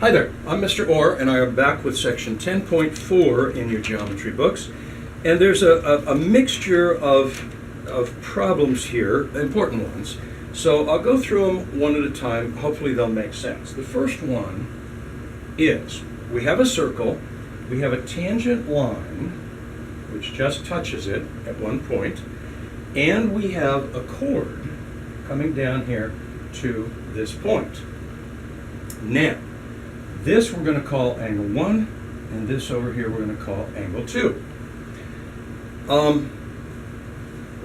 Hi there, I'm Mr. Orr, and I am back with section 10.4 in your geometry books. And there's a mixture of problems here, important ones. So I'll go through them one at a time. Hopefully they'll make sense. The first one is, we have a circle, we have a tangent line, which just touches it at one point, and we have a chord coming down here to this point. Now, this we're going to call angle 1, and this over here we're going to call angle 2.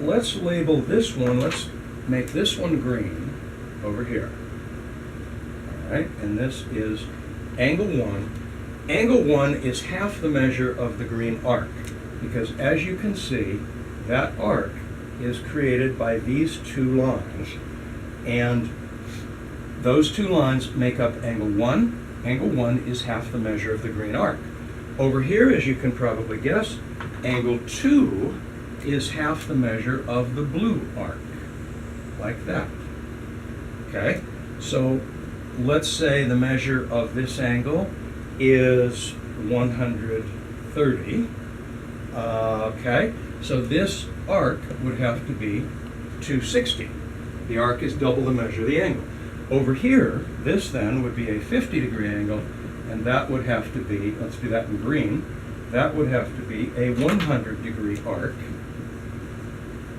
Let's label this one, let's make this one green over here. All right, and this is angle 1. Angle 1 is half the measure of the green arc, because as you can see, that arc is created by these two lines, and those two lines make up angle 1. Angle 1 is half the measure of the green arc. Over here, as you can probably guess, angle 2 is half the measure of the blue arc, like that. Okay, so let's say the measure of this angle is 130. Okay, so this arc would have to be 260. The arc is double the measure of the angle. Over here, this then would be a 50-degree angle, and that would have to be, let's do that in green, that would have to be a 100-degree arc.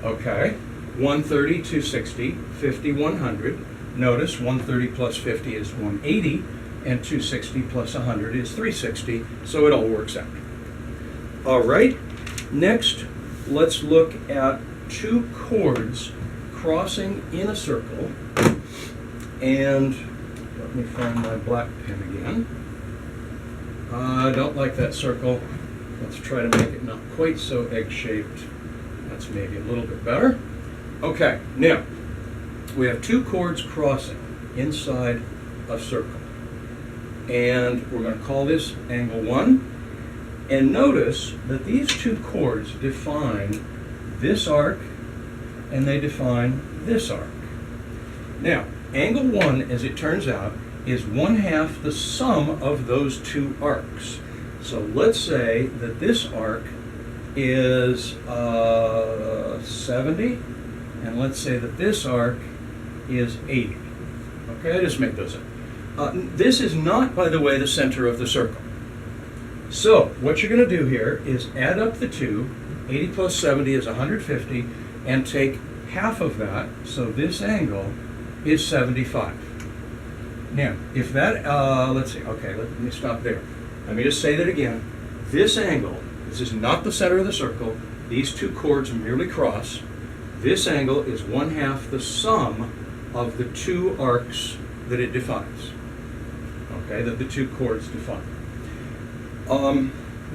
Okay, 130, 260, 50, 100. Notice 130 plus 50 is 180, and 260 plus 100 is 360, so it all works out. All right, next, let's look at two chords crossing in a circle. And let me find my black pen again. I don't like that circle. Let's try to make it not quite so egg-shaped. That's maybe a little bit better. Okay, now, we have two chords crossing inside a circle. And we're going to call this angle 1. And notice that these two chords define this arc, and they define this arc. Now, angle 1, as it turns out, is 1/2 the sum of those two arcs. So let's say that this arc is 70, and let's say that this arc is 80. Okay, I just made those up. This is not, by the way, the center of the circle. So what you're going to do here is add up the two. 80 plus 70 is 150, and take half of that, so this angle is 75. Now, if that, let's see, okay, let me stop there. Let me just say that again. This angle, this is not the center of the circle. These two chords merely cross. This angle is 1/2 the sum of the two arcs that it defines. Okay, that the two chords define.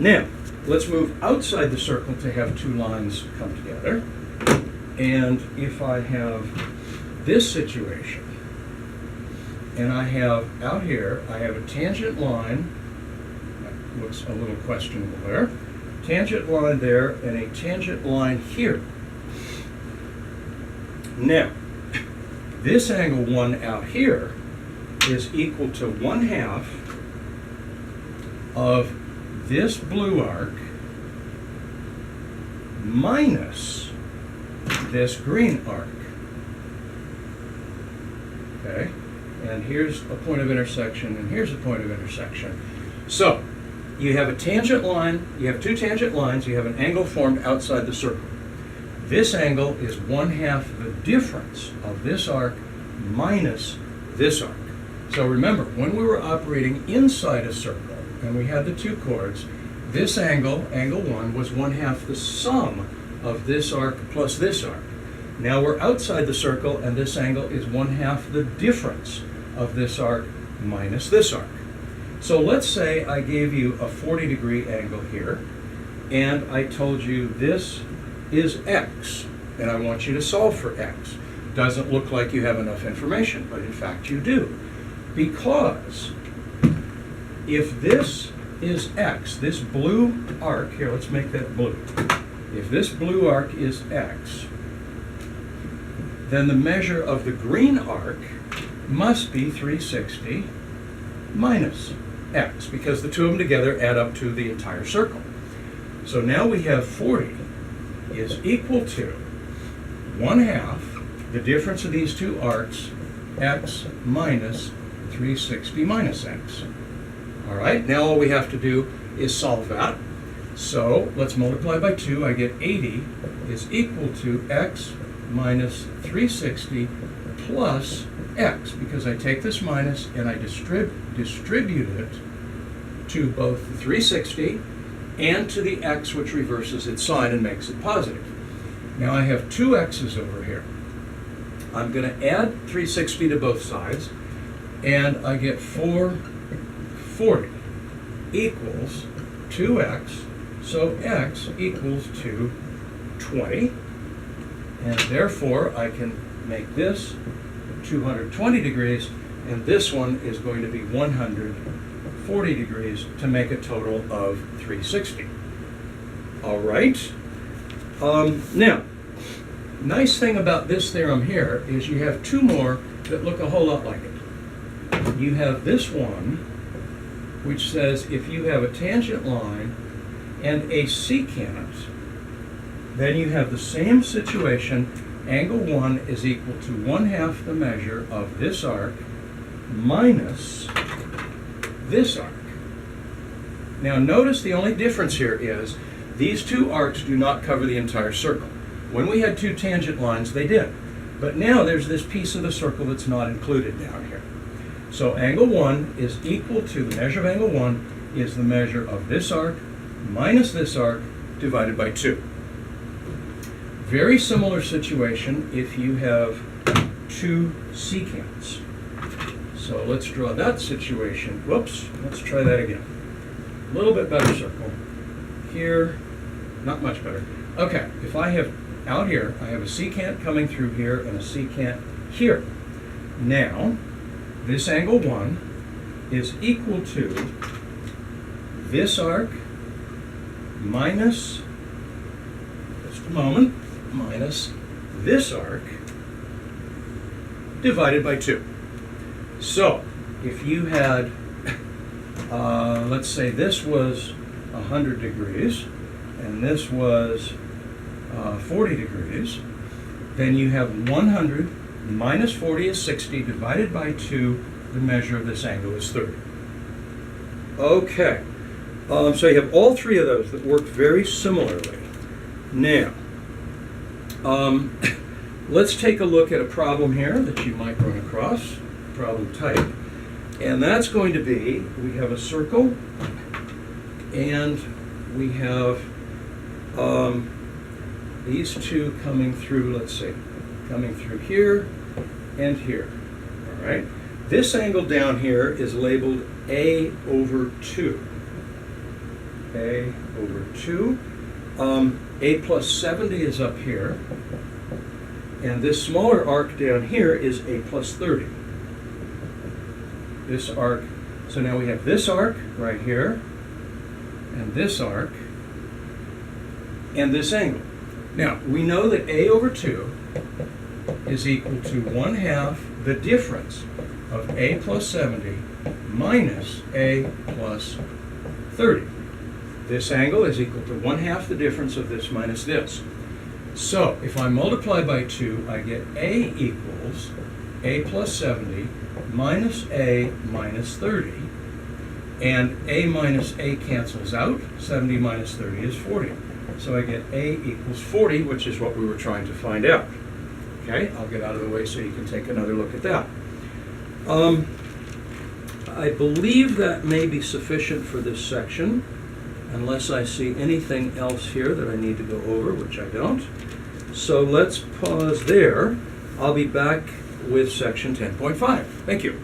Now, let's move outside the circle to have two lines come together. And if I have this situation, and I have out here, I have a tangent line, that looks a little questionable there, tangent line there, and a tangent line here. Now, this angle 1 out here is equal to 1/2 of this blue arc minus this green arc. Okay, and here's a point of intersection, and here's a point of intersection. So, you have a tangent line, you have two tangent lines, you have an angle formed outside the circle. This angle is 1/2 the difference of this arc minus this arc. So remember, when we were operating inside a circle, and we had the two chords, this angle, angle 1, was 1/2 the sum of this arc plus this arc. Now we're outside the circle, and this angle is 1/2 the difference of this arc minus this arc. So let's say I gave you a 40-degree angle here, and I told you this is x, and I want you to solve for x. Doesn't look like you have enough information, but in fact you do. Because if this is x, this blue arc, here, let's make that blue. If this blue arc is x, then the measure of the green arc must be 360, minus x, because the two of them together add up to the entire circle. So now we have 40 is equal to 1/2 the difference of these two arcs, x minus 360 minus x. All right, now all we have to do is solve that. So let's multiply by 2. I get 80 is equal to x minus 360 plus x, because I take this minus and I distribute it to both the 360 and to the x, which reverses its sign and makes it positive. Now I have two x's over here. I'm going to add 360 to both sides, and I get 440 equals 2x, so x equals 220, and therefore I can make this 220 degrees, and this one is going to be 140 degrees to make a total of 360. All right. Now, nice thing about this theorem here is you have two more that look a whole lot like it. You have this one, which says if you have a tangent line and a secant, then you have the same situation. Angle 1 is equal to 1/2 the measure of this arc minus this arc. Now notice the only difference here is these two arcs do not cover the entire circle. When we had two tangent lines, they did. But now there's this piece of the circle that's not included down here. So angle 1 is equal to, the measure of angle 1 is the measure of this arc minus this arc divided by 2. Very similar situation if you have two secants. So let's draw that situation. Whoops, let's try that again. A little bit better circle. Here, not much better. Okay, if I have out here, I have a secant coming through here and a secant here. Now, this angle 1 is equal to this arc minus, just a moment, minus this arc divided by 2. So, if you had, let's say this was 100 degrees and this was 40 degrees, then you have 100 minus 40 is 60 divided by 2, the measure of this angle is 30. Okay, so you have all three of those that work very similarly. Now, let's take a look at a problem here that you might run across, problem type, and that's going to be, we have a circle and we have these two coming through, let's see, coming through here and here, all right? This angle down here is labeled A over 2. A over 2. A plus 70 is up here, and this smaller arc down here is A plus 30. This arc, so now we have this arc right here, and this arc, and this angle. Now, we know that A over 2 is equal to 1/2 the difference of A plus 70 minus A plus 30. This angle is equal to 1/2 the difference of this minus this. So, if I multiply by 2, I get A equals A plus 70 minus A minus 30. And A minus A cancels out. 70 minus 30 is 40. So I get A equals 40, which is what we were trying to find out. Okay, I'll get out of the way so you can take another look at that. I believe that may be sufficient for this section, unless I see anything else here that I need to go over, which I don't. So let's pause there. I'll be back with section 10.5. Thank you.